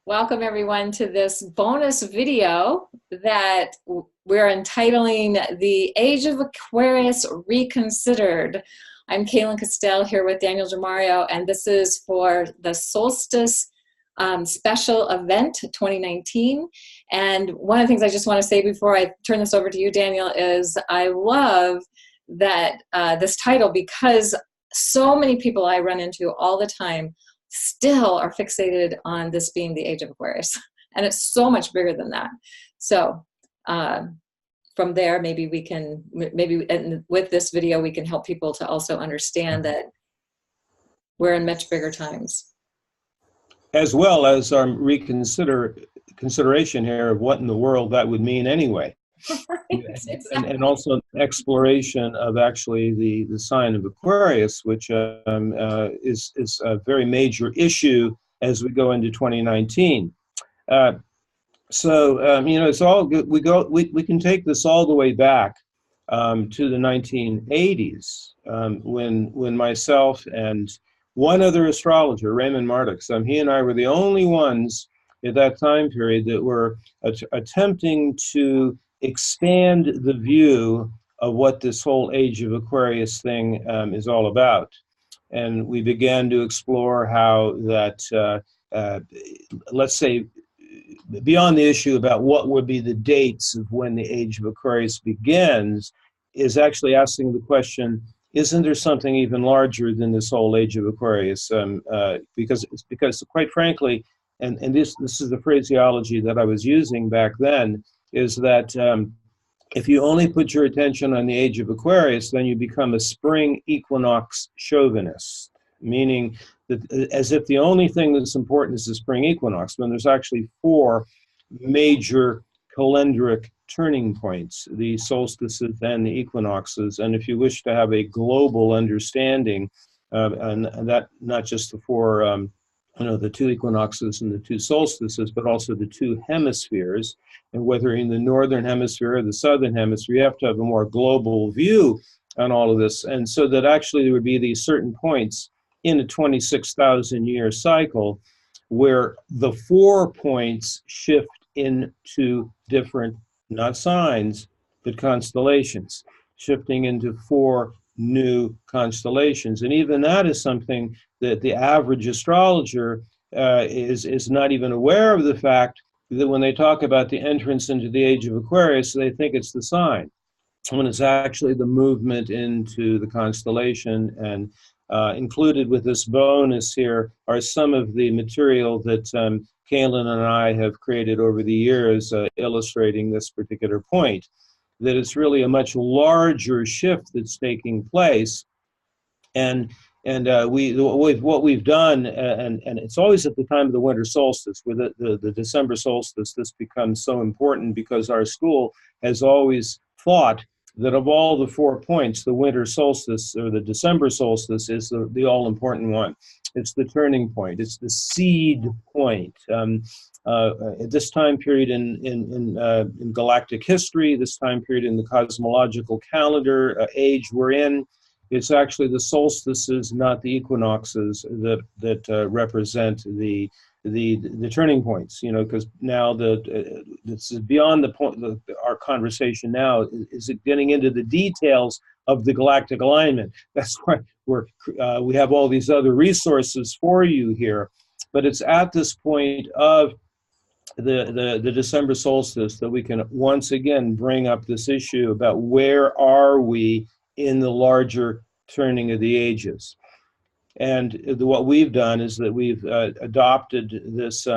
Welcome everyone to this bonus video that we're entitling The Age of Aquarius Reconsidered. I'm Cayelin Castell here with Daniel Giamario, and this is for the Solstice special event 2019. And one of the things I just want to say before I turn this over to you, Daniel, is I love that this title, because so many people I run into all the time still are fixated on this being the Age of Aquarius, and it's so much bigger than that. So from there, maybe we can, and with this video, we can help people to also understand that we're in much bigger times. As well as our consideration here of what in the world that would mean anyway. Right, exactly. And also exploration of actually the sign of Aquarius, which is a very major issue as we go into 2019. You know, it's all good. We can take this all the way back to the 1980s, when myself and one other astrologer, Raymond Mardux, he and I were the only ones at that time period that were attempting to expand the view of what this whole Age of Aquarius thing is all about. And we began to explore how that, let's say, beyond the issue about what would be the dates of when the Age of Aquarius begins, is actually asking the question, isn't there something even larger than this whole Age of Aquarius? Because quite frankly, and this is the phraseology that I was using back then, is that if you only put your attention on the Age of Aquarius, then you become a spring equinox chauvinist, meaning that as if the only thing that's important is the spring equinox, when there's actually four major calendric turning points, the solstices and the equinoxes. And if you wish to have a global understanding, and that not just the four, the two equinoxes and the two solstices, but also the two hemispheres, and whether in the northern hemisphere or the southern hemisphere, you have to have a more global view on all of this. And so that actually there would be these certain points in a 26,000 year cycle where the 4 points shift into different, not signs, but constellations, shifting into 4 new constellations. And even that is something that the average astrologer is not even aware of, the fact that when they talk about the entrance into the Age of Aquarius, they think it's the sign, when it's actually the movement into the constellation. And included with this bonus here are some of the material that Cayelin and I have created over the years, illustrating this particular point, that it's really a much larger shift that's taking place. And what we've done, and it's always at the time of the winter solstice, with the December solstice, this becomes so important, because our school has always thought that of all the 4 points, the winter solstice or the December solstice is the all-important one. It's the turning point. It's the seed point. At this time period in galactic history, this time period in the cosmological calendar age we're in, it's actually the solstices, not the equinoxes, that represent the turning points. You know, because now this is beyond the point. Our conversation now is getting into the details of the galactic alignment. That's why we have all these other resources for you here. But it's at this point of the December solstice that we can once again bring up this issue about where are we in the larger turning of the ages. And what we've done is that we've adopted this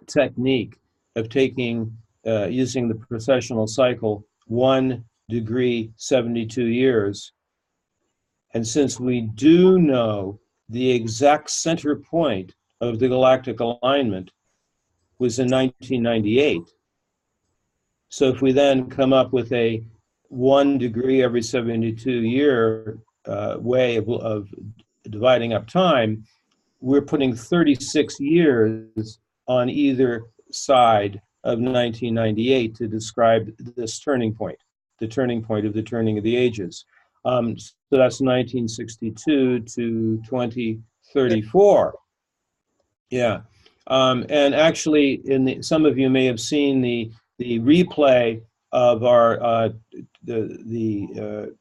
technique of taking, using the precessional cycle, 1 degree, 72 years. And since we do know the exact center point of the galactic alignment was in 1998, so if we then come up with a 1 degree every 72 year way of dividing up time, we're putting 36 years on either side of 1998 to describe this turning point, the turning point of the turning of the ages. So that's 1962 to 2034. Yeah. And actually, some of you may have seen the replay of our the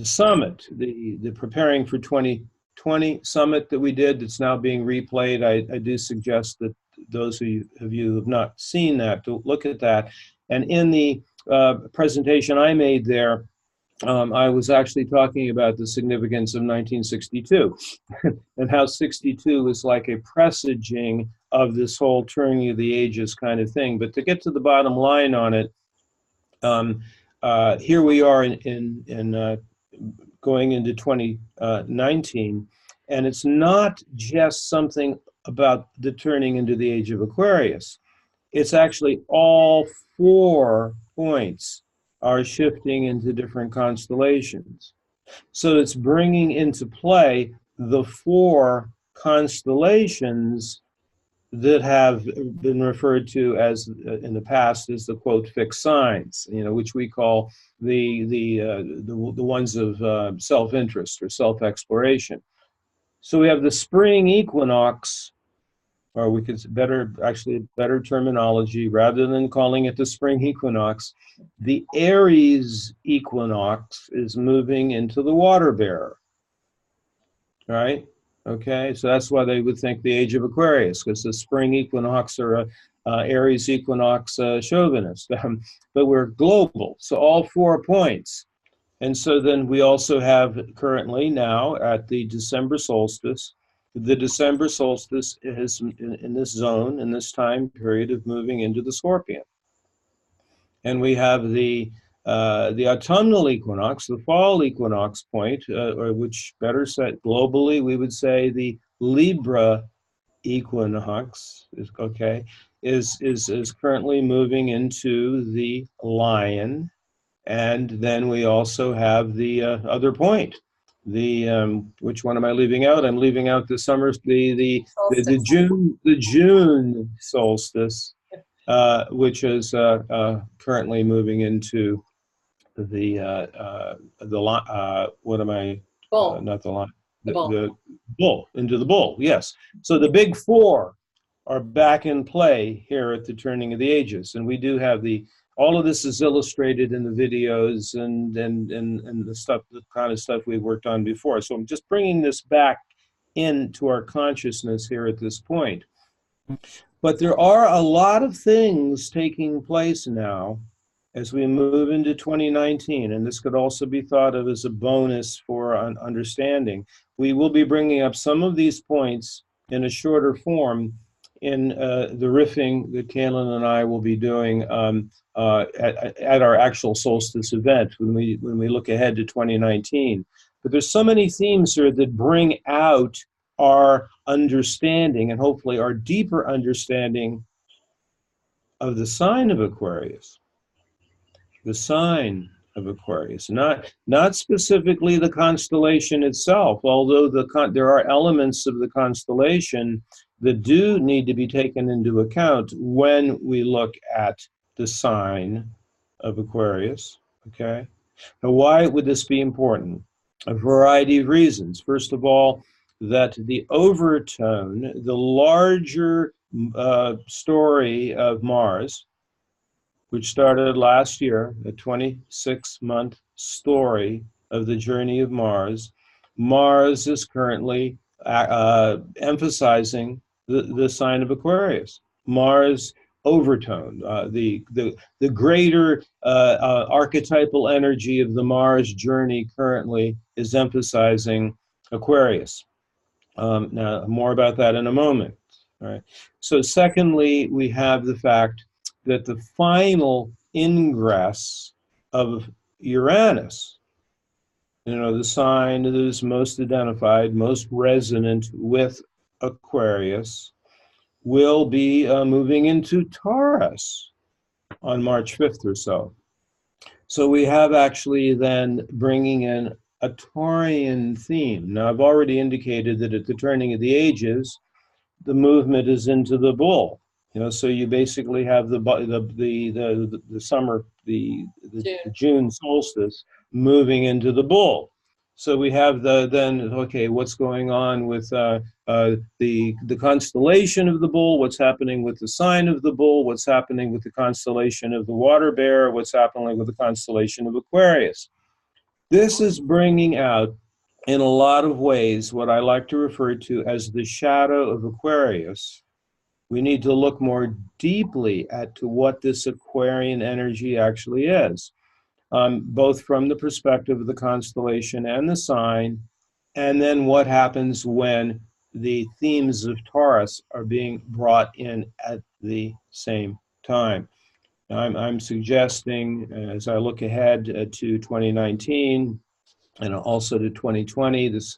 summit, the Preparing for 2020 summit that we did. That's now being replayed. I do suggest that those of you who have not seen that to look at that. And in the presentation I made there, I was actually talking about the significance of 1962 and how 62 is like a presaging of this whole turning of the ages kind of thing. But to get to the bottom line on it, here we are in going into 2019, and it's not just something about the turning into the age of Aquarius. It's actually all 4 points are shifting into different constellations. So it's bringing into play the 4 constellations that have been referred to as in the past as the quote fixed signs, which we call the ones of self-interest or self-exploration. So we have the spring equinox, or we could better terminology, rather than calling it the spring equinox, the Aries equinox is moving into the water bearer, right? Okay, so that's why they would think the age of Aquarius, because the spring equinox or Aries equinox chauvinist. But we're global, so all 4 points. And so then we also have currently now at the December solstice, the December solstice is in this zone, in this time period of moving into the Scorpion. And we have the autumnal equinox, the fall equinox point, or which better said globally, we would say the Libra equinox, is currently moving into the Lion. And then we also have the other point. Which one am I leaving out? I'm leaving out the summer, the June solstice, which is currently moving into what am I? Bull. Not the line. The bull. The bull, into the bull. Yes. So the big 4 are back in play here at the turning of the ages, and we do have all of this is illustrated in the videos and the stuff, the kind of stuff we've worked on before. So I'm just bringing this back into our consciousness here at this point. But there are a lot of things taking place now as we move into 2019, and this could also be thought of as a bonus for understanding. We will be bringing up some of these points in a shorter form in the riffing that Cayelin and I will be doing at our actual solstice event when we look ahead to 2019. But there's so many themes here that bring out our understanding and hopefully our deeper understanding of the sign of Aquarius. The sign of Aquarius, not specifically the constellation itself, although there are elements of the constellation that do need to be taken into account when we look at the sign of Aquarius, okay? Now, why would this be important? A variety of reasons. First of all, that the overtone, the larger story of Mars, which started last year, a 26-month story of the journey of Mars. Mars is currently emphasizing the sign of Aquarius. Mars overtone, the greater archetypal energy of the Mars journey currently is emphasizing Aquarius. Now, more about that in a moment. All right. So secondly, we have the fact that the final ingress of Uranus, the sign that is most identified, most resonant with Aquarius, will be moving into Taurus on March 5th or so. So we have actually then bringing in a Taurian theme. Now, I've already indicated that at the turning of the ages, the movement is into the bull. So you basically have the summer, the June solstice moving into the bull. So we have what's going on with the constellation of the bull, what's happening with the sign of the bull, what's happening with the constellation of the water bear, what's happening with the constellation of Aquarius. This is bringing out, in a lot of ways, what I like to refer to as the shadow of Aquarius. We need to look more deeply at to what this Aquarian energy actually is, both from the perspective of the constellation and the sign, and then what happens when the themes of Taurus are being brought in at the same time. Now, I'm suggesting, as I look ahead to 2019 and also to 2020, this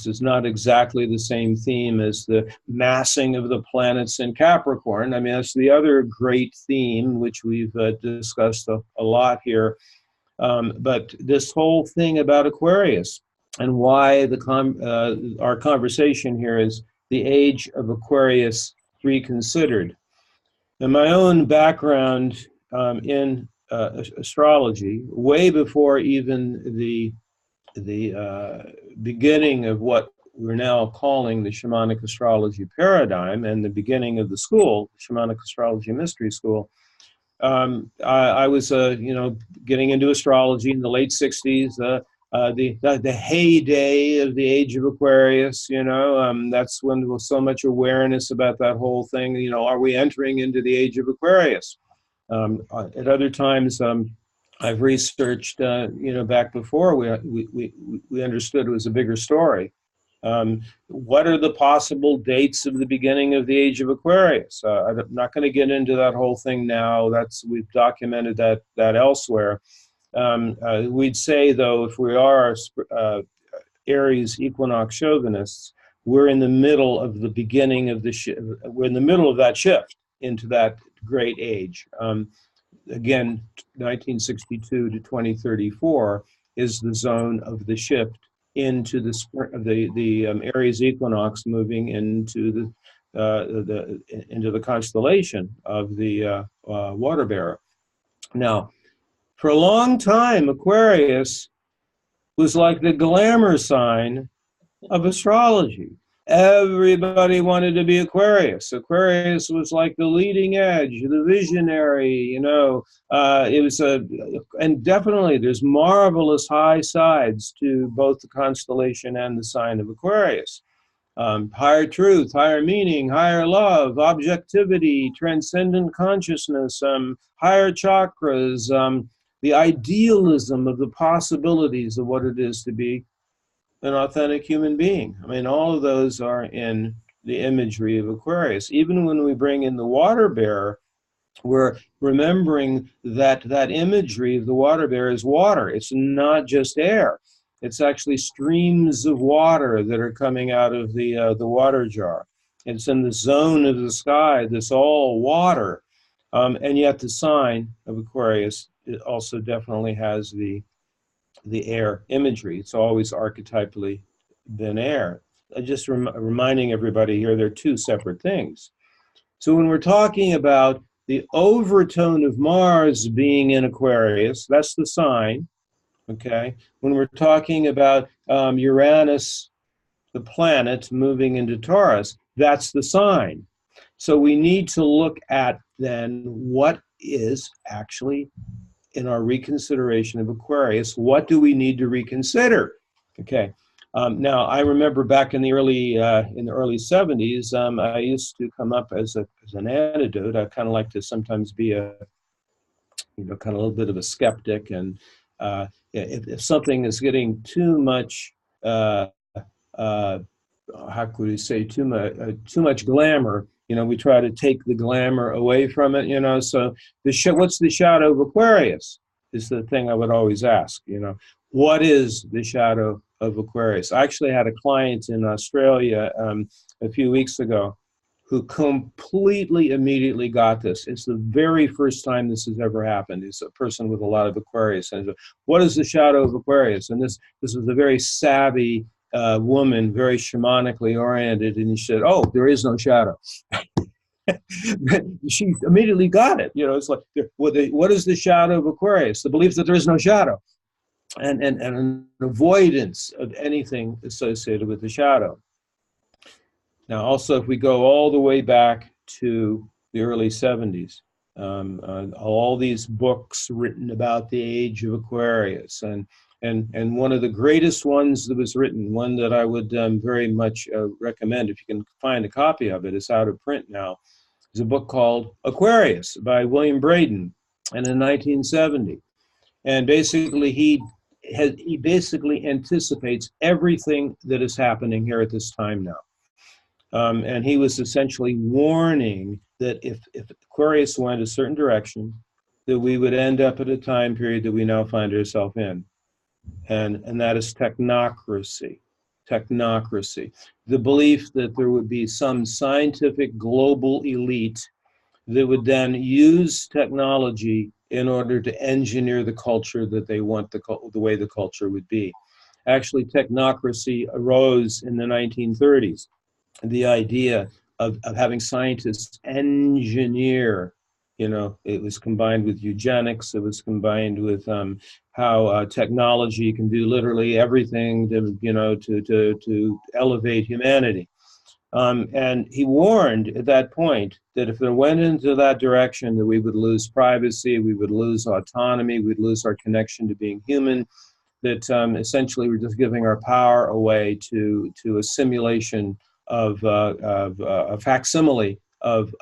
is not exactly the same theme as the massing of the planets in Capricorn. I mean, that's the other great theme, which we've discussed a lot here. But this whole thing about Aquarius, and why our conversation here is the Age of Aquarius Reconsidered. And my own background in astrology, way before even the beginning of what we're now calling the Shamanic Astrology paradigm and the beginning of the school, Shamanic Astrology Mystery School, I was, getting into astrology in the late 60s, the heyday of the Age of Aquarius, that's when there was so much awareness about that whole thing. Are we entering into the Age of Aquarius? At other times, I've researched, back before we understood it was a bigger story. What are the possible dates of the beginning of the Age of Aquarius? I'm not going to get into that whole thing now. We've documented that elsewhere. We'd say, though, if we are Aries equinox chauvinists, we're in the middle of the beginning of we're in the middle of that shift into that great age. Again, 1962 to 2034 is the zone of the shift into the Aries equinox, moving into the constellation of the water bearer. Now, for a long time, Aquarius was like the glamour sign of astrology. Everybody wanted to be Aquarius. Aquarius was like the leading edge, the visionary, it was and definitely there's marvelous high sides to both the constellation and the sign of Aquarius. Higher truth, higher meaning, higher love, objectivity, transcendent consciousness, higher chakras, the idealism of the possibilities of what it is to be an authentic human being. I mean, all of those are in the imagery of Aquarius. Even when we bring in the water bearer, we're remembering that imagery of the water bearer is water. It's not just air. It's actually streams of water that are coming out of the water jar. It's in the zone of the sky that's all water. And yet the sign of Aquarius, it also definitely has the air imagery. It's always archetypally been air. Just reminding everybody here, they're two separate things. So when we're talking about the overtone of Mars being in Aquarius, that's the sign, okay? When we're talking about Uranus, the planet, moving into Taurus, that's the sign. So we need to look at then what is actually in our reconsideration of Aquarius. What do we need to reconsider? Okay. Now, I remember back in the early 70s, I used to come up as an antidote. I kind of like to sometimes be kind of a little bit of a skeptic. And if something is getting too much, how could we say, too much glamour, we try to take the glamour away from it, so what's the shadow of Aquarius is the thing I would always ask, what is the shadow of Aquarius? I actually had a client in Australia a few weeks ago who completely immediately got this. It's the very first time this has ever happened. It's a person with a lot of Aquarius. And what is the shadow of Aquarius? And this was a very savvy woman, very shamanically oriented, and she said, "Oh, there is no shadow." She immediately got it. It's like, what is the shadow of Aquarius? The belief that there is no shadow, and an avoidance of anything associated with the shadow. Now, also, if we go all the way back to the early 70s, all these books written about the age of Aquarius, and one of the greatest ones that was written, one that I would very much recommend, if you can find a copy of it, it's out of print now, is a book called Aquarius by William Braden, and in 1970. And basically, he basically anticipates everything that is happening here at this time now. And he was essentially warning that if Aquarius went a certain direction, that we would end up at a time period that we now find ourselves in. And that is technocracy. Technocracy. The belief that there would be some scientific global elite that would then use technology in order to engineer the culture that they want the way the culture would be. Actually, technocracy arose in the 1930s. The idea of having scientists engineer, it was combined with eugenics, it was combined with how technology can do literally everything to elevate humanity. And he warned at that point that if it went into that direction, that we would lose privacy, we would lose autonomy, we'd lose our connection to being human, that essentially we're just giving our power away to a simulation of a facsimile of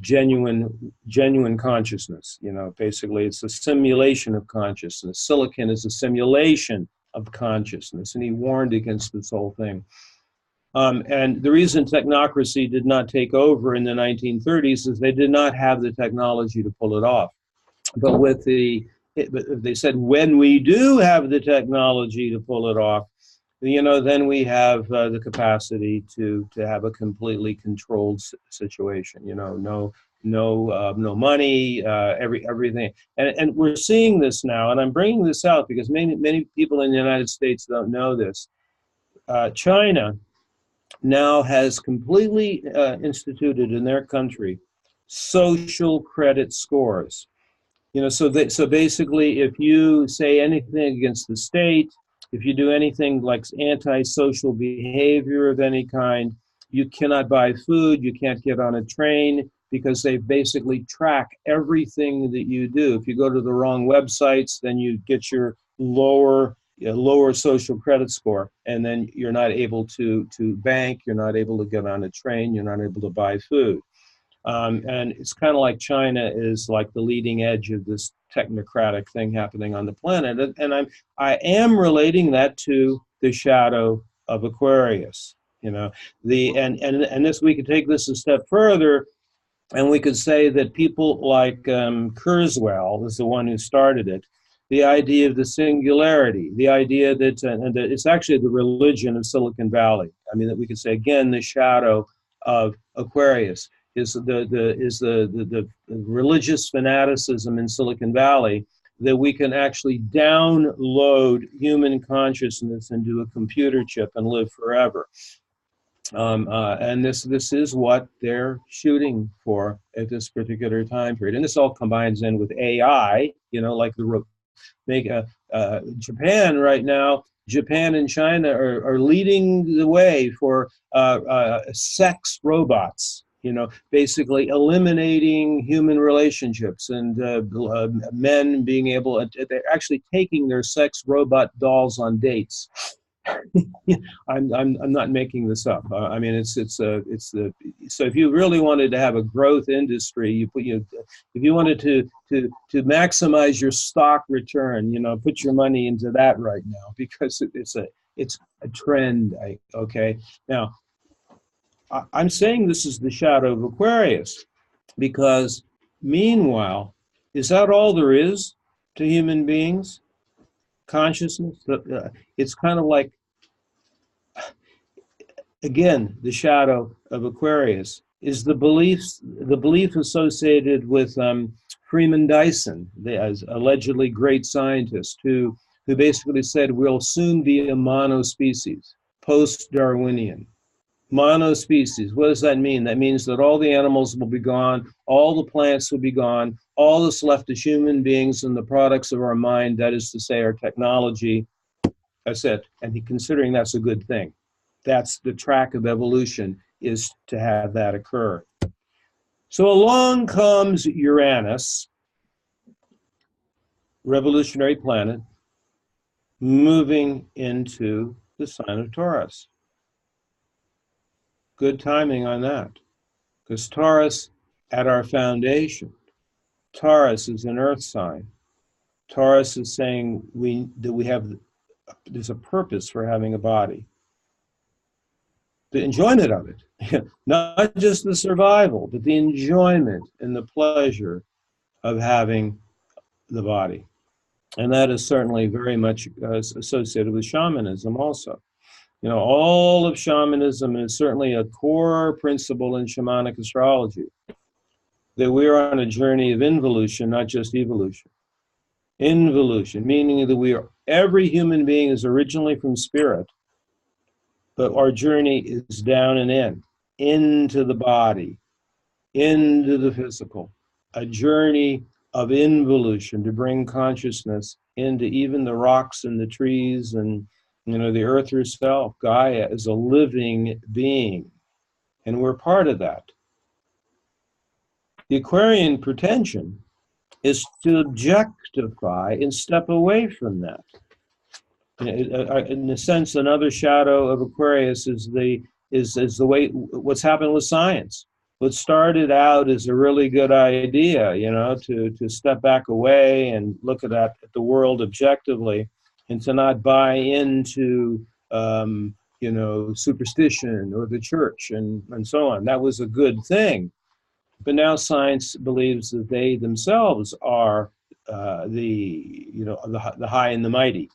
genuine consciousness. Basically, it's a simulation of consciousness. Silicon is a simulation of consciousness, and he warned against this whole thing. And the reason technocracy did not take over in the 1930s is they did not have the technology to pull it off. But they said, when we do have the technology to pull it off, then we have the capacity to have a completely controlled situation. No money, everything, and we're seeing this now. And I'm bringing this out because many people in the United States don't know this. China now has completely instituted in their country social credit scores. So basically, if you say anything against the state, if you do anything like antisocial behavior of any kind, you cannot buy food, you can't get on a train, because they basically track everything that you do. If you go to the wrong websites, then you get your lower social credit score, and then you're not able to bank, you're not able to get on a train, you're not able to buy food. And it's kind of like China is like the leading edge of this technocratic thing happening on the planet. And I am relating that to the shadow of Aquarius. And this, we could take this a step further, and we could say that people like Kurzweil is the one who started it. The idea of the singularity, the idea that, and that it's actually the religion of Silicon Valley. I mean, that we could say again, the shadow of Aquarius is the religious fanaticism in Silicon Valley, that we can actually download human consciousness into a computer chip and live forever. And this is what they're shooting for at this particular time period. And this all combines in with AI, like Japan right now. Japan and China are leading the way for sex robots, basically eliminating human relationships, and men being able, they're actually taking their sex robot dolls on dates. I'm not making this up. I mean, so if you really wanted to have a growth industry, if you wanted to maximize your stock return, put your money into that right now, because it's a trend. Okay, now I'm saying this is the shadow of Aquarius, because meanwhile, is that all there is to human beings? Consciousness? It's kind of like, again, the shadow of Aquarius is the belief associated with Freeman Dyson, the allegedly great scientist who basically said we'll soon be a monospecies, post-Darwinian. Monospecies, what does that mean? That means that all the animals will be gone, all the plants will be gone, all that's left is human beings and the products of our mind, that is to say, our technology. That's it. And considering that's a good thing. That's the track of evolution, is to have that occur. So along comes Uranus, revolutionary planet, moving into the sign of Taurus. Good timing on that, because Taurus, at our foundation, Taurus is an earth sign. Taurus is saying there's a purpose for having a body. The enjoyment of it, not just the survival, but the enjoyment and the pleasure of having the body. And that is certainly very much associated with shamanism also. You know, all of shamanism is certainly a core principle in shamanic astrology, that we're on a journey of involution, not just evolution. Involution, meaning that every human being is originally from spirit, but our journey is down and into the body, into the physical, a journey of involution to bring consciousness into even the rocks and the trees and, you know, the earth herself. Gaia is a living being, and we're part of that. The Aquarian pretension is to objectify and step away from that. In a sense, another shadow of Aquarius is the way what's happened with science. What started out as a really good idea, you know, to step back away and look at the world objectively, and to not buy into you know, superstition or the church and so on. That was a good thing. But now science believes that they themselves are the high and the mighty,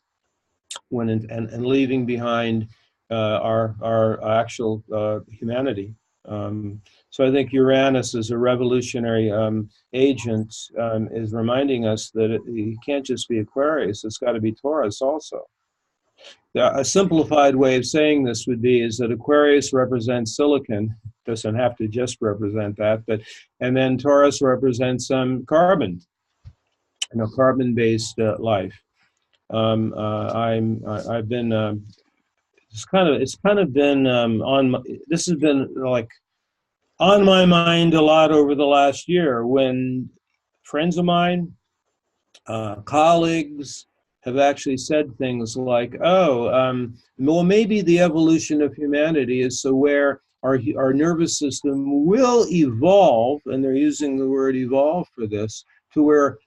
and leaving behind our actual humanity. So I think Uranus as a revolutionary agent is reminding us that it can't just be Aquarius, it's got to be Taurus also. A simplified way of saying this would be is that Aquarius represents silicon, doesn't have to just represent that, and then Taurus represents carbon, you know, carbon-based life. I've been it's kind of been this has been like on my mind a lot over the last year, when friends of mine, colleagues, have actually said things like, well, maybe the evolution of humanity is so where our nervous system will evolve, and they're using the word evolve for this, to where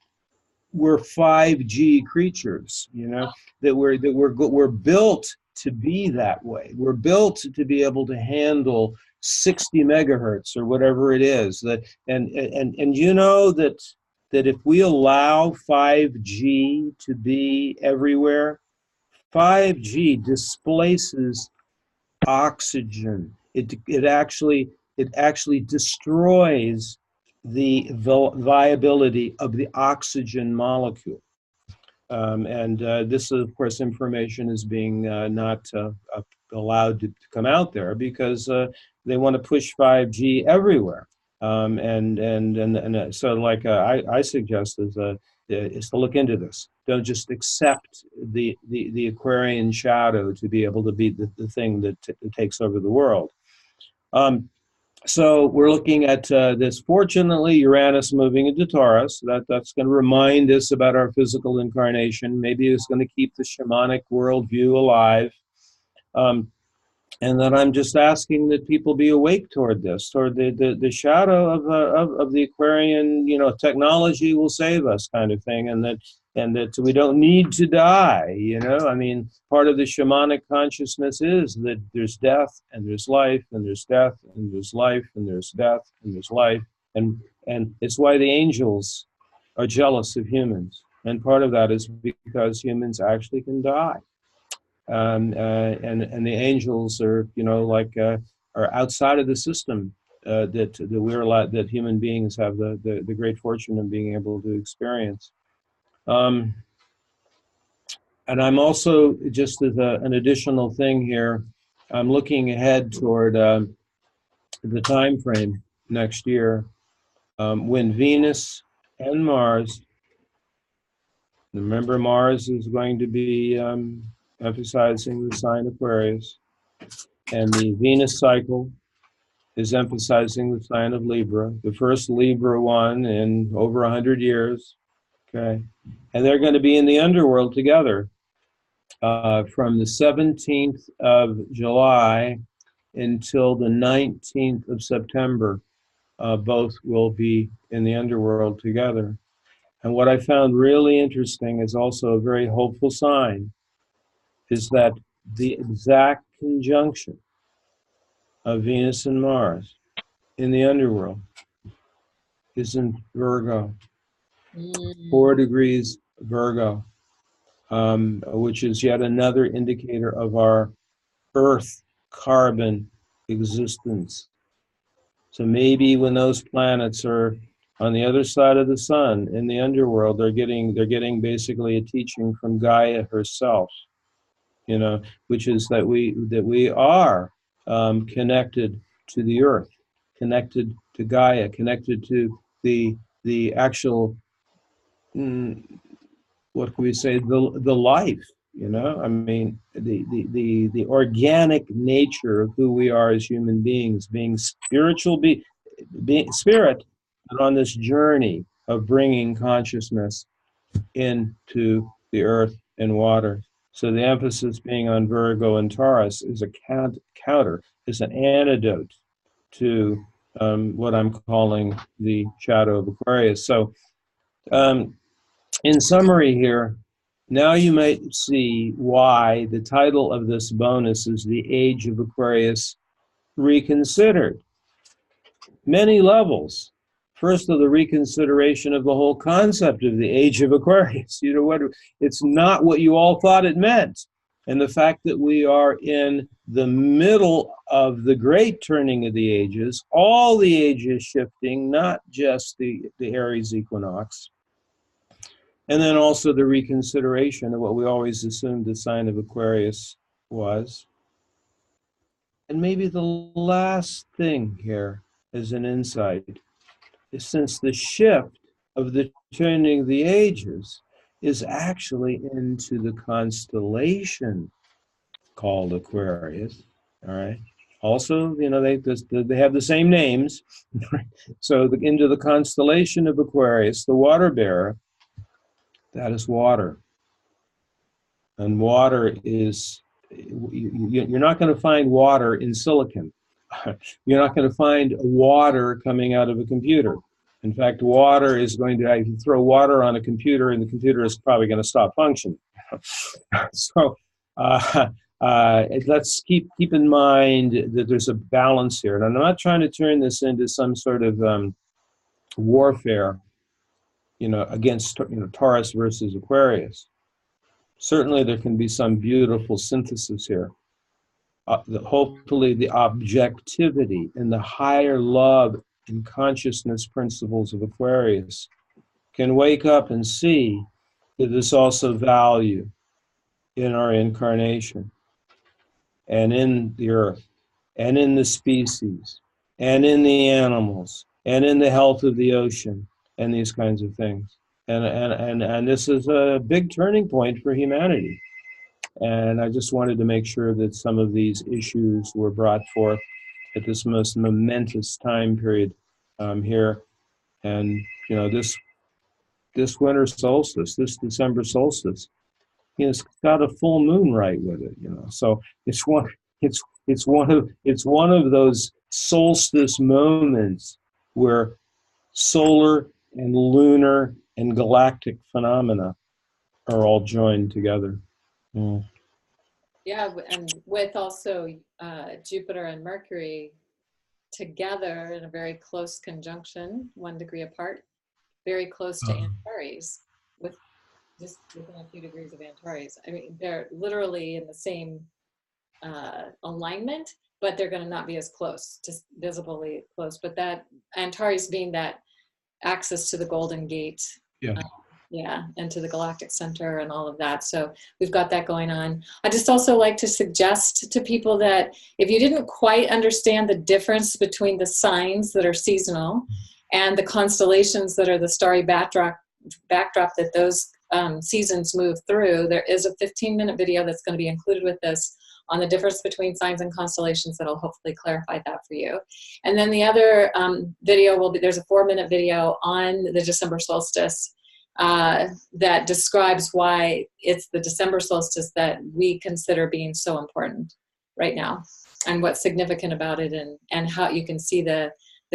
we're 5G creatures, you know, that we're built to be that way. We're built to be able to handle 60 megahertz or whatever it is. And you know that if we allow 5G to be everywhere, 5G displaces oxygen. It actually destroys the viability of the oxygen molecule. This, of course, information is being not allowed to come out there because they want to push 5G everywhere. So, like I suggest is to look into this. Don't just accept the Aquarian shadow to be able to be the thing that takes over the world. So we're looking at this, fortunately, Uranus moving into Taurus. That's going to remind us about our physical incarnation. Maybe it's going to keep the shamanic worldview alive. And that I'm just asking that people be awake toward this, toward the shadow of the Aquarian, you know, technology will save us kind of thing, and that we don't need to die, you know. I mean, part of the shamanic consciousness is that there's death and there's life, and there's death and there's life, and there's death and there's life, and it's why the angels are jealous of humans, and part of that is because humans actually can die. And the angels are, you know, like are outside of the system that human beings have the great fortune of being able to experience. And I'm also, just as an additional thing here, I'm looking ahead toward the time frame next year when Venus and Mars. Remember, Mars is going to be emphasizing the sign Aquarius. And the Venus cycle is emphasizing the sign of Libra, the first Libra one in over 100 years. Okay. And they're going to be in the underworld together from the 17th of July until the 19th of September. Both will be in the underworld together. And what I found really interesting is also a very hopeful sign is that the exact conjunction of Venus and Mars in the underworld is in Virgo, 4 degrees Virgo, which is yet another indicator of our Earth carbon existence. So maybe when those planets are on the other side of the sun in the underworld, they're getting basically a teaching from Gaia herself, you know, which is that we are connected to the Earth, connected to Gaia, connected to the actual what can we say, the life, you know? I mean, the organic nature of who we are as human beings, being spiritual, being spirit, and on this journey of bringing consciousness into the earth and water. So the emphasis being on Virgo and Taurus is a counter, is an antidote to what I'm calling the shadow of Aquarius. So in summary here, now you might see why the title of this bonus is The Age of Aquarius Reconsidered. Many levels. First of the reconsideration of the whole concept of the Age of Aquarius. You know what? It's not what you all thought it meant. And the fact that we are in the middle of the great turning of the ages, all the ages shifting, not just the Aries equinox. And then also the reconsideration of what we always assumed the sign of Aquarius was. And maybe the last thing here as an insight is since the shift of the turning of the ages is actually into the constellation called Aquarius, all right? Also, you know, they have the same names. So into the constellation of Aquarius, the water bearer, that is water. And water is, you're not going to find water in silicon. You're not going to find water coming out of a computer. In fact, water is going to, if you throw water on a computer, and the computer is probably going to stop functioning. So let's keep in mind that there's a balance here. And I'm not trying to turn this into some sort of warfare, you know, against, you know, Taurus versus Aquarius. Certainly there can be some beautiful synthesis here. Hopefully the objectivity and the higher love and consciousness principles of Aquarius can wake up and see that there's also value in our incarnation and in the earth and in the species and in the animals and in the health of the ocean and these kinds of things. And this is a big turning point for humanity. And I just wanted to make sure that some of these issues were brought forth at this most momentous time period here. And, you know, this winter solstice, this December solstice, you know, it's got a full moon right with it, you know. So it's one of those solstice moments where solar and lunar and galactic phenomena are all joined together. Mm. Yeah, and with also Jupiter and Mercury together in a very close conjunction, 1 degree apart, very close to Antares, with just within a few degrees of Antares. I mean, they're literally in the same alignment, but they're going to not be as close, just visibly close. But that Antares being that access to the Golden Gate, yeah, and to the galactic center and all of that. So we've got that going on. I just also like to suggest to people that if you didn't quite understand the difference between the signs that are seasonal and the constellations that are the starry backdrop that those seasons move through, there is a 15-minute video that's going to be included with this on the difference between signs and constellations that'll hopefully clarify that for you. And then the other video will be, there's a 4-minute video on the December solstice that describes why it's the December solstice that we consider being so important right now, and what's significant about it, and how you can see the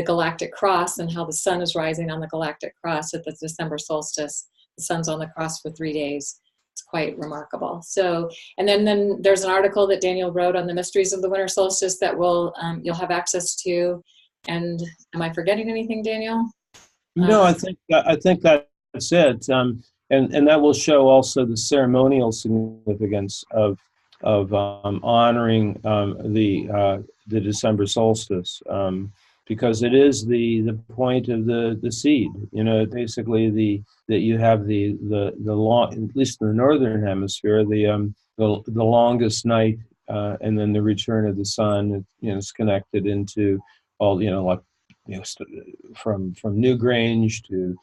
galactic cross and how the sun is rising on the galactic cross at the December solstice. The sun's on the cross for 3 days. It's quite remarkable. So, and then there's an article that Daniel wrote on the mysteries of the winter solstice that will you'll have access to. And am I forgetting anything, Daniel? No, I think that's it. And that will show also the ceremonial significance of honoring the December solstice, because it is the point of the seed. You know, basically that you have the long, at least in the northern hemisphere, the longest night, and then the return of the sun. You know, it's connected into all, you know, like, you know, from Newgrange to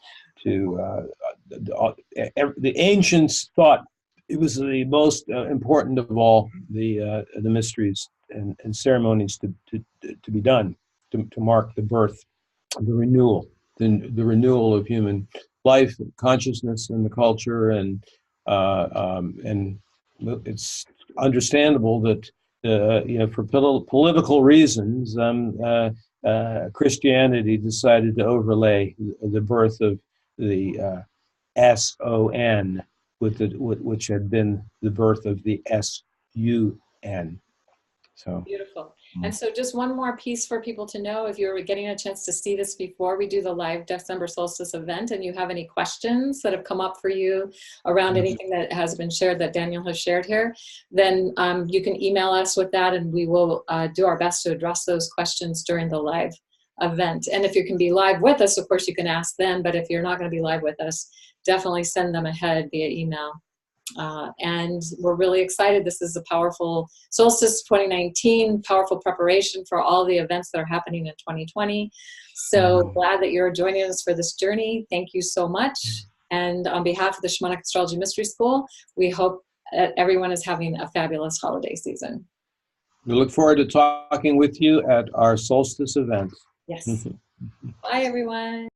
the ancients thought it was the most important of all the mysteries and ceremonies to be done to mark the birth, the renewal, the renewal of human life, and consciousness, and the culture, and it's understandable that you know, for political reasons, Christianity decided to overlay the birth of the SON with which had been the birth of the SUN. So beautiful. And so just one more piece for people to know, if you're getting a chance to see this before we do the live December solstice event, and you have any questions that have come up for you around anything that has been shared, that Daniel has shared here, then you can email us with that, and we will do our best to address those questions during the live event. And if you can be live with us, of course you can ask them, but if you're not going to be live with us, definitely send them ahead via email. And we're really excited. This is a powerful solstice 2019, powerful preparation for all the events that are happening in 2020. So glad that you're joining us for this journey. Thank you so much. And on behalf of the Shamanic Astrology Mystery School, we hope that everyone is having a fabulous holiday season. We look forward to talking with you at our solstice event. Yes. Bye, everyone.